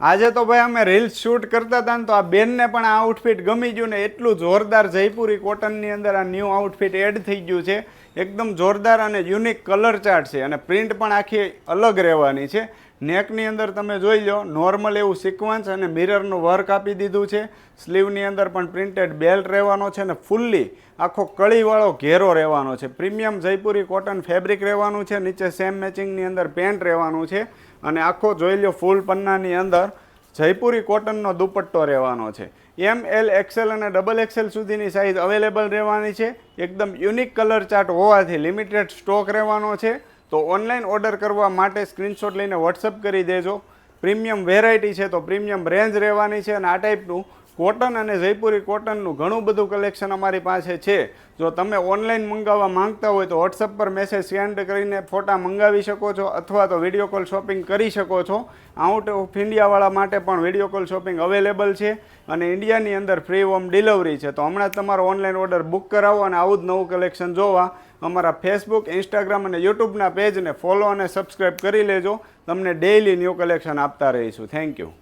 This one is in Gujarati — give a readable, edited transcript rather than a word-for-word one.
આજે તો ભાઈ અમે રીલ્સ શૂટ કરતા હતા ને તો આ બેનને પણ આ આઉટફિટ ગમી ગયું ને એટલું જોરદાર જયપુરી કોટનની અંદર આ ન્યૂ આઉટફિટ એડ થઈ ગયું છે. એકદમ જોરદાર અને યુનિક કલર ચાર્ટ છે અને પ્રિન્ટ પણ આખી અલગ રહેવાની છે. નેકની અંદર તમે જોઈ લો નોર્મલ એવું સિક્વન્સ અને મિરરનું વર્ક આપી દીધું છે. સ્લીવની અંદર પણ પ્રિન્ટેડ બેલ્ટ રહેવાનો છે અને ફૂલ્લી આખો કળીવાળો ઘેરો રહેવાનો છે. પ્રીમિયમ જયપુરી કોટન ફેબ્રિક રહેવાનું છે. નીચે સેમ મેચિંગની અંદર પેન્ટ રહેવાનું છે અને આખો જોઈ લો ફૂલ પન્નાની અંદર જયપુરી કોટનનો દુપટ્ટો રહેવાનો છે. એમ એલ એક્સેલ અને ડબલ એક્સેલ સુધીની સાઇઝ અવેલેબલ રહેવાની છે. એકદમ યુનિક કલર ચાર્ટ હોવાથી લિમિટેડ સ્ટોક રહેવાનો છે. તો ઓનલાઈન ઓર્ડર કરવા માટે સ્ક્રીનશોટ લઈને વોટ્સઅપ કરી દેજો. પ્રીમિયમ વેરાયટી છે તો પ્રીમિયમ રેન્જ રહેવાની છે અને આ ટાઈપનું કોટન અને જયપુરી કોટનનું ઘણું બધું કલેક્શન અમારી પાસે છે. જો તમે ઓનલાઈન મંગાવવા માંગતા હોય તો વોટ્સઅપ પર મેસેજ સેન્ડ કરીને ફોટા મંગાવી શકો છો અથવા તો વિડીયો કોલ શોપિંગ કરી શકો છો. આઉટ ઓફ ઇન્ડિયાવાળા માટે પણ વિડીયો કોલ શોપિંગ અવેલેબલ છે અને ઇન્ડિયાની અંદર ફ્રી હોમ ડિલિવરી છે. તો હમણાં જ તમારો ઓનલાઈન ઓર્ડર બુક કરાવો અને આવું જ નવું કલેક્શન જોવા અમારા ફેસબુક, ઇન્સ્ટાગ્રામ અને યુટ્યુબના પેજને ફોલો અને સબસ્ક્રાઈબ કરી લેજો. તમને ડેઇલી ન્યૂ કલેક્શન આપતા રહીશું. Thank you.